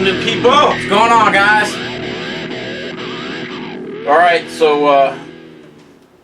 happening, people? What's going on, guys? Alright, so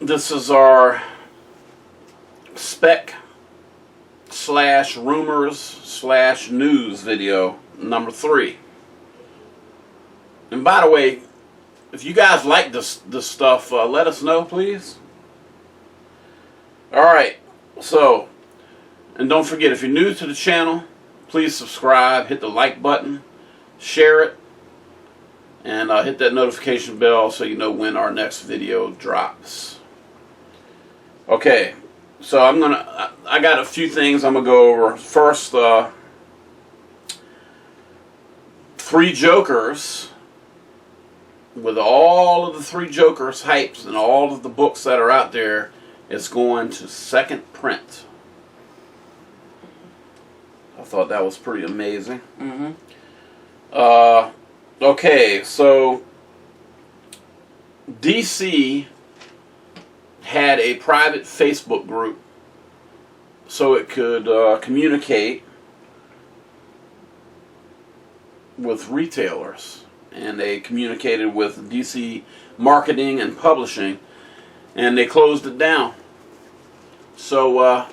this is our spec slash rumors slash news video number 3. And by the way, if you guys like this stuff, let us know, please. Alright, so, and don't forget, if you're new to the channel, please subscribe, hit the like button, share it, and hit that notification bell so you know when our next video drops. Okay, so I got a few things I'm gonna go over. First, 3 Jokers, with all of the 3 Jokers hypes and all of the books that are out there, is going to second print. I thought that was pretty amazing. Okay, so DC had a private Facebook group so it could communicate with retailers, and they communicated with DC Marketing and Publishing, and they closed it down. So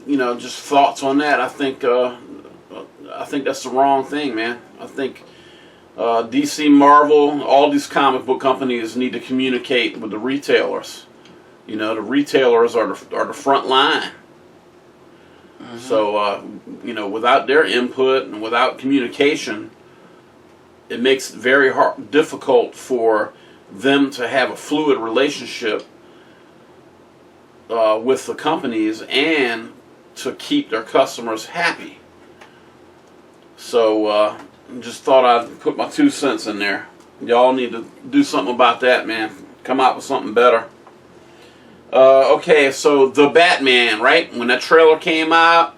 you know, just thoughts on that. I think that's the wrong thing, man. I think DC, Marvel, all these comic book companies need to communicate with the retailers. You know, the retailers are the front line. So you know, without their input and without communication, it makes it very difficult for them to have a fluid relationship with the companies and to keep their customers happy. So just thought I'd put my 2 cents in there. Y'all need to do something about that, man. Come out with something better. Okay, so The Batman, right? When that trailer came out,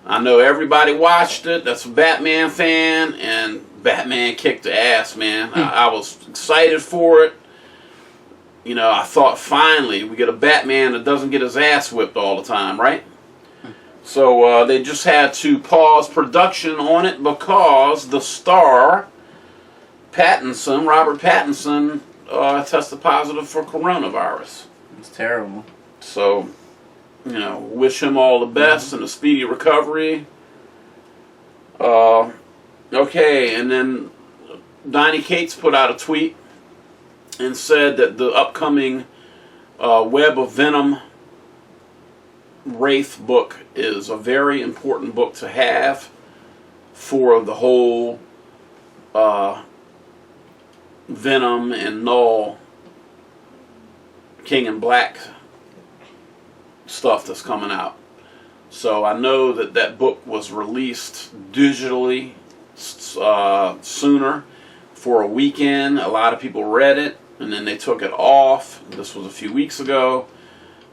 I know everybody watched it. That's a Batman fan, and Batman kicked the ass, man. I was excited for it. You know, I thought finally we get a Batman that doesn't get his ass whipped all the time, right? So they just had to pause production on it because the star, Pattinson, Robert Pattinson, tested positive for coronavirus. It's terrible. So, you know, wish him all the best and a speedy recovery. Okay, and then Donny Cates put out a tweet and said that the upcoming Web of Venom Wraith book is a very important book to have for the whole Venom and Null King in Black stuff that's coming out. So I know that that book was released digitally sooner for a weekend. A lot of people read it, and then they took it off. This was a few weeks ago.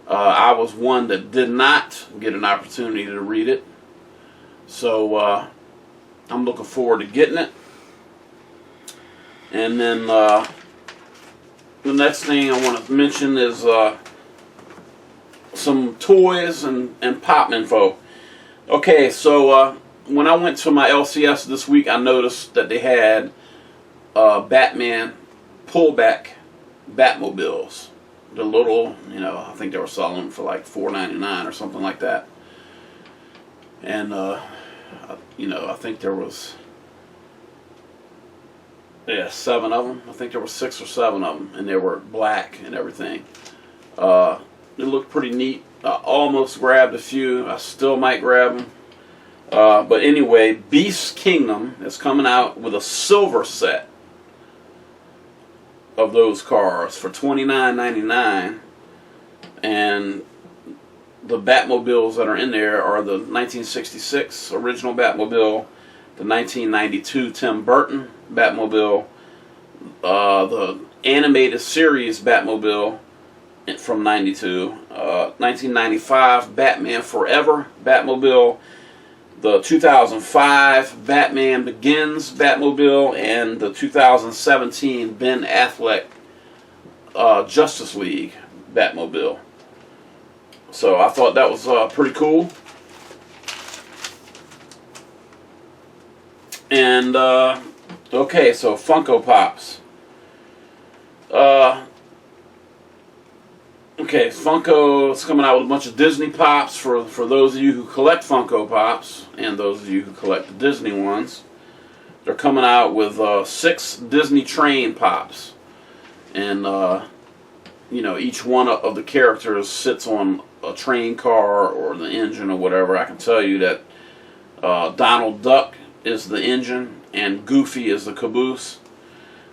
I was one that did not get an opportunity to read it. So I'm looking forward to getting it. And then the next thing I want to mention is some toys and pop info. Okay, so when I went to my LCS this week, I noticed that they had Batman pullback Batmobiles. The little, you know, I think they were selling them for like $4.99 or something like that. And you know, I think there was 7 of them. I think there were 6 or 7 of them, and they were black and everything. It looked pretty neat. I almost grabbed a few. I still might grab them. But anyway, Beast Kingdom is coming out with a silver set of those cars for $29.99, and the Batmobiles that are in there are the 1966 original Batmobile, the 1992 Tim Burton Batmobile, the animated series Batmobile from '92, 1995 Batman Forever Batmobile, the 2005 Batman Begins Batmobile, and the 2017 Ben Affleck Justice League Batmobile. So I thought that was pretty cool. And okay, so Funko Pops. Okay, Funko's coming out with a bunch of Disney Pops for those of you who collect Funko Pops and those of you who collect the Disney ones. They're coming out with 6 Disney Train Pops. And, you know, each one of the characters sits on a train car or the engine or whatever. I can tell you that Donald Duck is the engine and Goofy is the caboose.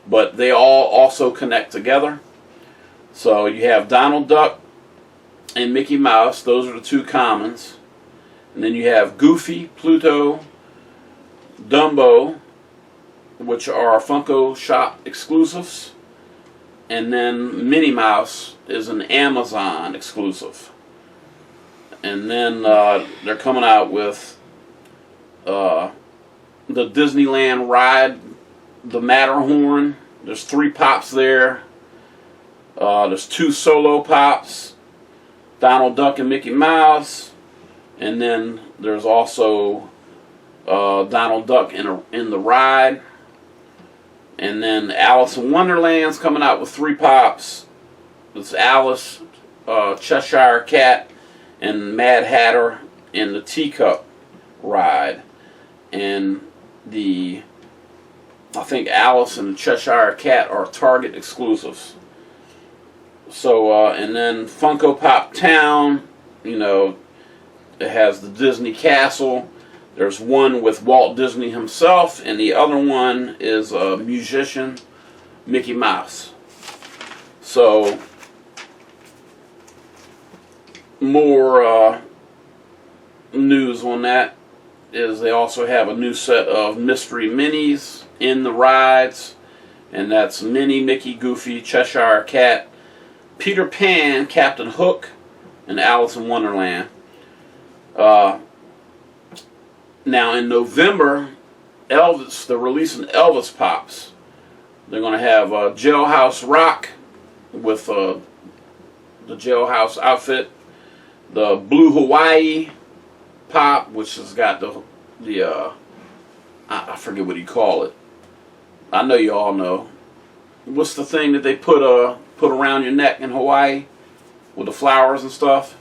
But they all also connect together. So you have Donald Duck and Mickey Mouse. Those are the 2 commons. And then you have Goofy, Pluto, Dumbo, which are Funko Shop exclusives. And then Minnie Mouse is an Amazon exclusive. And then they're coming out with the Disneyland ride, the Matterhorn. There's 3 Pops there. There's 2 solo Pops, Donald Duck and Mickey Mouse. And then there's also Donald Duck in the ride. And then Alice in Wonderland's coming out with 3 Pops. It's Alice, Cheshire Cat, and Mad Hatter in the Teacup ride. And I think Alice and the Cheshire Cat are Target exclusives. So, and then Funko Pop Town, you know, it has the Disney Castle. There's one with Walt Disney himself, and the other one is a musician, Mickey Mouse. So, more news on that is they also have a new set of mystery minis in the rides, and that's Minnie, Mickey, Goofy, Cheshire Cat, Peter Pan, Captain Hook, and Alice in Wonderland. Now in November, they're releasing Elvis Pops. They're going to have Jailhouse Rock with the Jailhouse outfit, the Blue Hawaii Pop, which has got the I forget what you call it. I know you all know. What's the thing that they put around your neck in Hawaii with the flowers and stuff?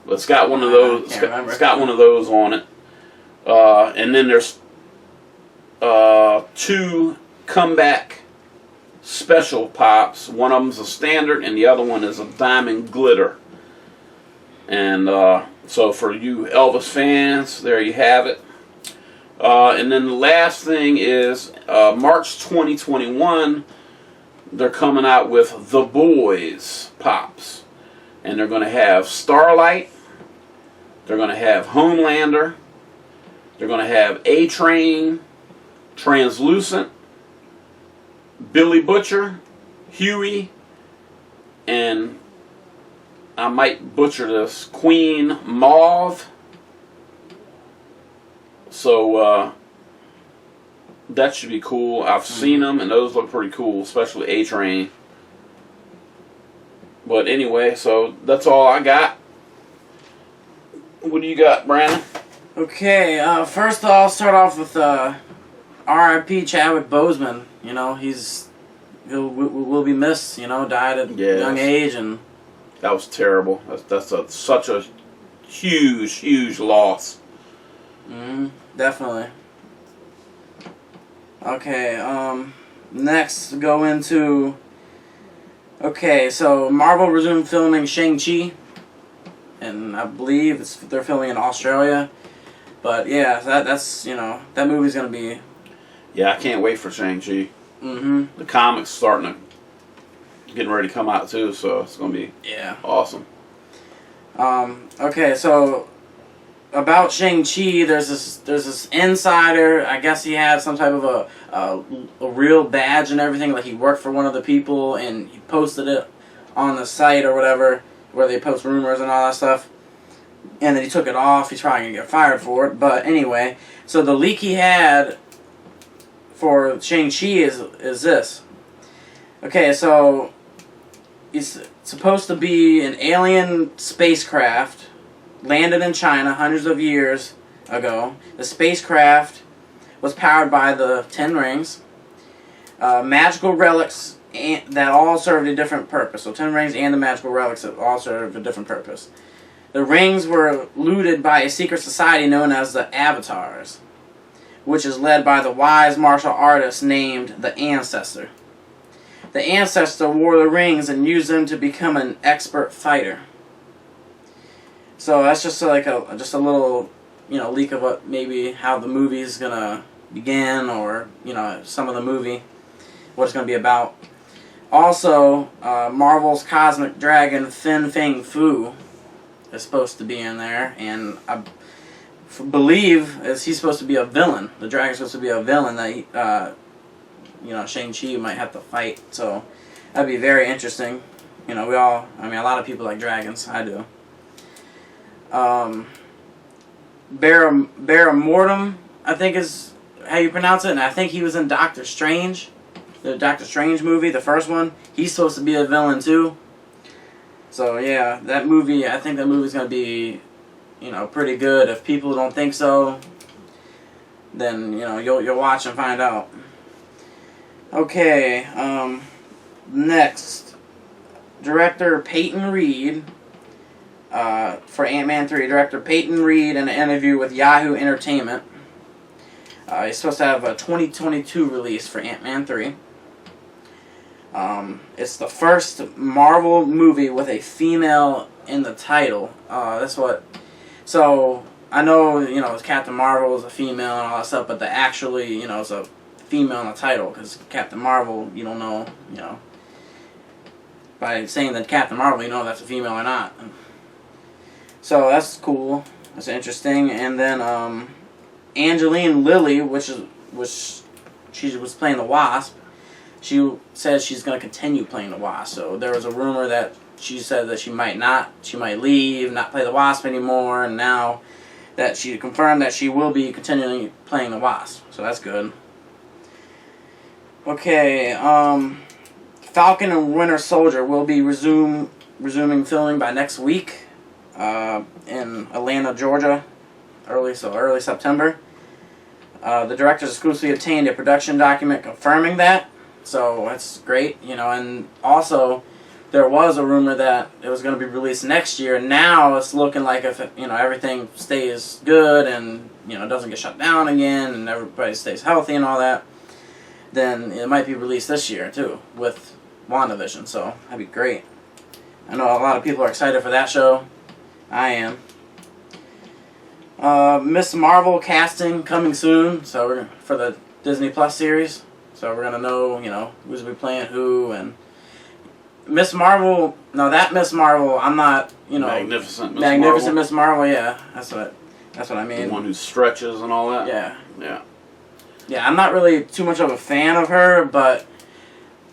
But it's got one of those. It's got one of those on it. And then there's 2 comeback special Pops. One of them's a standard, and the other one is a diamond glitter. And so for you Elvis fans, there you have it. And then the last thing is March 2021, they're coming out with The Boys Pops. And they're going to have Starlight. They're going to have Homelander. They're going to have A-Train, Translucent, Billy Butcher, Huey, and I might butcher this, Queen Mauve. So that should be cool. I've seen them, and those look pretty cool, especially A-Train. But anyway, so that's all I got. What do you got, Brandon? Okay, first I'll start off with R.I.P. Chadwick Boseman. You know, will be missed. You know, died at a young age, and that was terrible. That's such a huge loss. Definitely. Okay, next go into. Okay, so Marvel resumed filming Shang-Chi, and I believe they're filming in Australia. But yeah, that's you know, that movie's gonna be. Yeah, I can't wait for Shang-Chi. The comics getting ready to come out too, so it's gonna be awesome. Okay, so about Shang-Chi, there's this insider. I guess he had some type of a real badge and everything, like he worked for one of the people, and he posted it on the site or whatever, where they post rumors and all that stuff. And then he took it off. He's probably going to get fired for it. But anyway, so the leak he had for Shang-Chi is this. Okay, so it's supposed to be an alien spacecraft landed in China hundreds of years ago. The spacecraft was powered by the 10 rings. Magical relics that all served a different purpose. So 10 rings and the magical relics that all served a different purpose. The rings were looted by a secret society known as the Avatars, which is led by the wise martial artist named the Ancestor. The Ancestor wore the rings and used them to become an expert fighter. So that's just like a little, leak of what maybe how the movie is gonna begin, or some of the movie, what it's gonna be about. Also, Marvel's cosmic dragon Fin Fang Fu is supposed to be in there, and I believe he's supposed to be a villain. The dragon's supposed to be a villain that Shang-Chi might have to fight. So that'd be very interesting. A lot of people like dragons. I do. Baramortem, I think is how you pronounce it, and I think he was in Doctor Strange, the Doctor Strange movie, the first one. He's supposed to be a villain too. So yeah, that movie, I think that movie's gonna be, pretty good. If people don't think so, then you'll watch and find out. Okay, next, director Peyton Reed. For Ant-Man 3, director Peyton Reed in an interview with Yahoo Entertainment. He's supposed to have a 2022 release for Ant-Man 3. It's the first Marvel movie with a female in the title. So, I know, Captain Marvel is a female and all that stuff, but actually, it's a female in the title, because Captain Marvel, you don't know, by saying that Captain Marvel, you know if that's a female or not. So that's cool. That's interesting. And then Angeline Lilly, which she was playing the Wasp. She says she's going to continue playing the Wasp. So there was a rumor that she said that she might leave, not play the Wasp anymore, and now that she confirmed that she will be continuing playing the Wasp. So that's good. Okay, Falcon and Winter Soldier will be resuming filming by next week. In Atlanta, Georgia, early September. The directors exclusively obtained a production document confirming that, so that's great, and also there was a rumor that it was going to be released next year. Now it's looking like if everything stays good and doesn't get shut down again and everybody stays healthy and all that, then it might be released this year too with WandaVision, so that'd be great. I know a lot of people are excited for that show. I am. Miss Marvel casting coming soon. So for the Disney Plus series. So we're gonna know, who's gonna be playing who, and Miss Marvel. No, that Miss Marvel. I'm not, Magnificent Miss Marvel. Yeah, that's what I mean. The one who stretches and all that. Yeah. Yeah. Yeah, I'm not really too much of a fan of her, but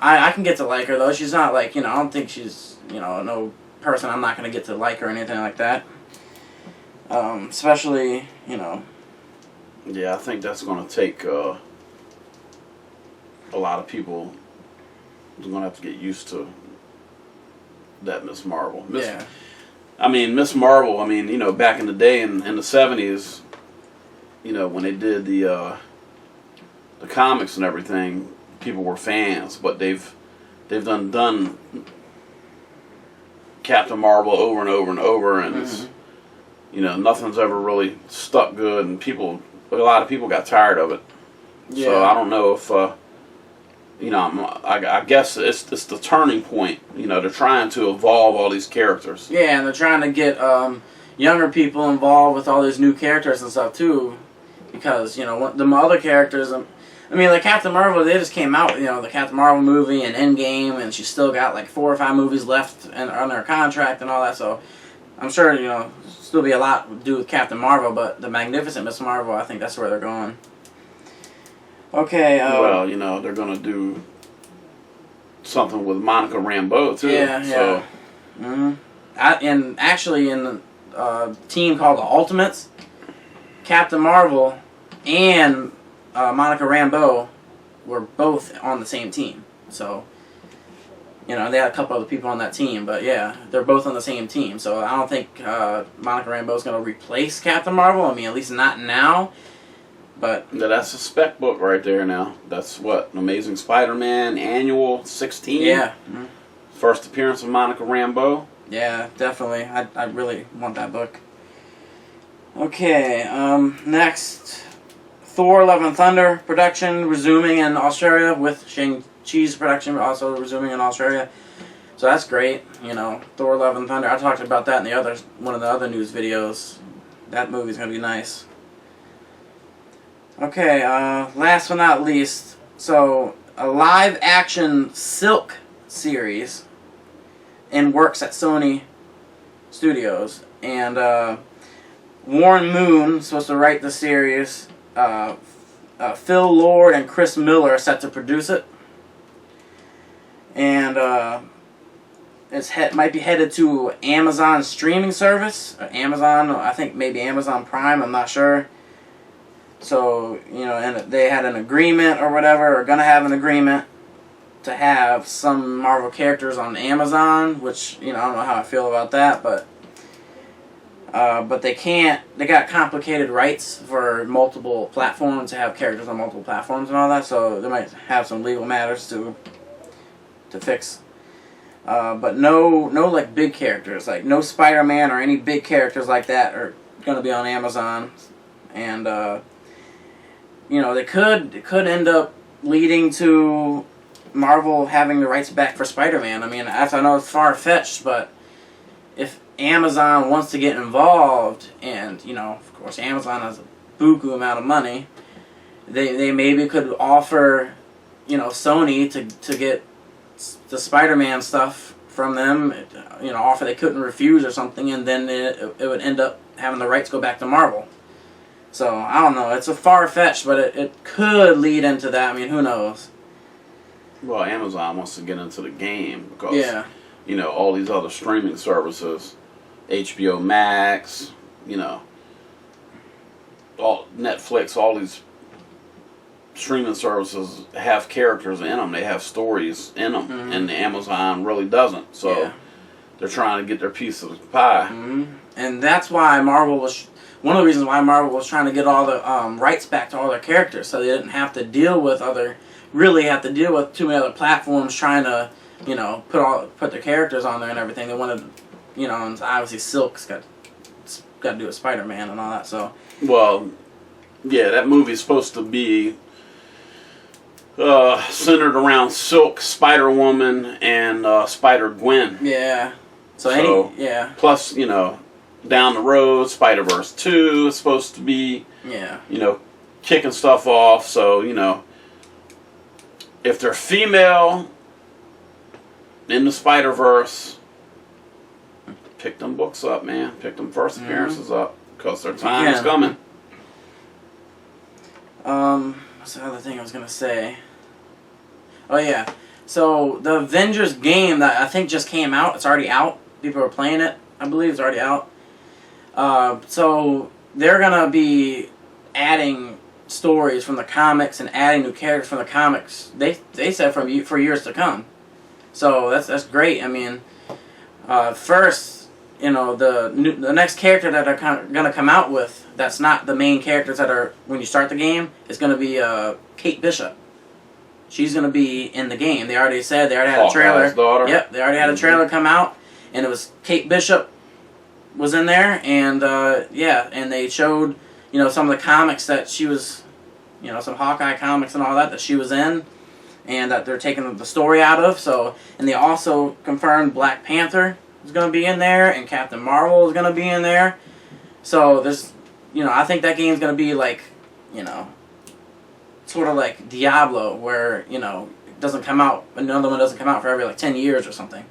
I can get to like her though. She's not like I don't think she's no person I'm not going to get to like her or anything like that. Especially, Yeah, I think that's going to take a lot of people. They're going to have to get used to that Miss Marvel. Miss Marvel, back in the day in the 70s, when they did the comics and everything, people were fans, but they've done Captain Marvel over and over and over, and it's, nothing's ever really stuck good, and a lot of people got tired of it. Yeah. So I don't know if I guess it's the turning point. They're trying to evolve all these characters. Yeah, and they're trying to get younger people involved with all these new characters and stuff too, because the other characters. Like Captain Marvel, they just came out, the Captain Marvel movie and Endgame, and she's still got like 4 or 5 movies left on her contract and all that, so I'm sure, still be a lot to do with Captain Marvel, but the Magnificent Miss Marvel, I think that's where they're going. Okay. Well, they're going to do something with Monica Rambeau, too. Yeah, so. Yeah. Mm-hmm. And actually, in the team called the Ultimates, Captain Marvel and Monica Rambeau were both on the same team. So, they had a couple other people on that team, but yeah, they're both on the same team. So I don't think Monica Rambeau is going to replace Captain Marvel. At least not now. But Yeah, that's a Spec book right there now. That's what? Amazing Spider-Man Annual 16? yeah. Mm-hmm. First appearance of Monica Rambeau. Yeah, definitely. I really want that book. Okay, next. Thor Love and Thunder production resuming in Australia with Shang-Chi's production also resuming in Australia. So that's great. You know, Thor Love and Thunder. I talked about that in the one of the other news videos. That movie's going to be nice. Okay, last but not least. So, a live action Silk series in works at Sony Studios. And Warren Moon is supposed to write the series. Phil Lord and Chris Miller are set to produce it. And might be headed to Amazon streaming service. Amazon, I think maybe Amazon Prime, I'm not sure. So, you know, and they had an agreement or whatever, or going to have an agreement to have some Marvel characters on Amazon, which, you know, I don't know how I feel about that, but they can't, they got complicated rights for multiple platforms to have characters on multiple platforms and all that, so they might have some legal matters to fix. But no like big characters, like no Spider-Man or any big characters like that are going to be on Amazon. And, you know, it could end up leading to Marvel having the rights back for Spider-Man. I mean, I know it's far-fetched, but if Amazon wants to get involved, and, you know, of course, Amazon has a buku amount of money, they maybe could offer, you know, Sony to get the Spider-Man stuff from them, you know, offer they couldn't refuse or something, and then it would end up having the rights go back to Marvel. So, I don't know. It's a far-fetched, but it could lead into that. I mean, who knows? Well, Amazon wants to get into the game because, Yeah. you know, all these other streaming services, HBO Max, you know, all Netflix, all these streaming services have characters in them. They have stories in them, Mm-hmm. and Amazon really doesn't. So Yeah. they're trying to get their piece of the pie. Mm-hmm. And that's why Marvel was... One of the reasons why Marvel was trying to get all the rights back to all their characters, so they didn't have to deal with too many other platforms trying to, you know, put their characters on there and everything. They wanted, you know, and obviously Silk's got to do with Spider-Man and all that. So, Well, yeah, that movie's supposed to be centered around Silk, Spider-Woman, and Spider-Gwen. yeah. Yeah. Plus, you know, down the road, Spider-Verse 2 is supposed to be, Yeah. you know, kicking stuff off. So, you know, if they're female in the Spider-Verse, pick them books up, man. Pick them first appearances up, because their time is coming. What's the other thing I was going to say? Oh, yeah. So, the Avengers game that I think just came out, it's already out. People are playing it. I believe it's already out. So, they're going to be adding stories from the comics and adding new characters from the comics. They said for years to come. So, that's great. I mean, first, you know, the next character that they're going to come out with that's not the main characters that are when you start the game is going to be Kate Bishop. She's going to be in the game. They already said, they already had a trailer. Hawkeye's daughter. Yep, they already had a trailer come out, and it was Kate Bishop was in there, and yeah, and they showed, you know, some of the comics that she was, you know, some Hawkeye comics and all that she was in, and that they're taking the story out of. So, and they also confirmed Black Panther is going to be in there, and Captain Marvel is going to be in there. So there's, you know, I think that game's going to be like, you know, sort of like Diablo, where, you know, it doesn't come out, another one doesn't come out for every like 10 years or something,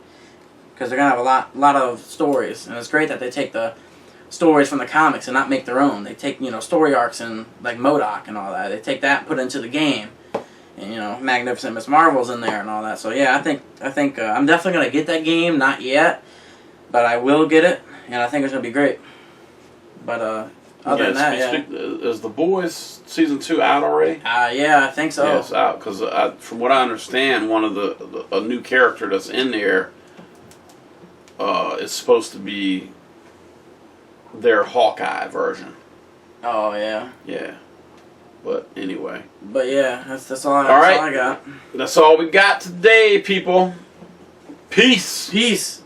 because they're going to have a lot of stories, and it's great that they take the stories from the comics and not make their own. They take, you know, story arcs and like MODOK and all that. They take that and put it into the game. And, you know, Magnificent Miss Marvel's in there and all that. So yeah, I think I'm definitely gonna get that game. Not yet, but I will get it, and I think it's gonna be great. But other than that, yeah. Is The Boys season 2 out already? Yeah, I think so. Yeah, it's out, because from what I understand, one of a new character that's in there is supposed to be their Hawkeye version. Oh yeah. Yeah. But anyway. But yeah, that's all. All right. All I got. That's all we got today, people. Peace. Peace.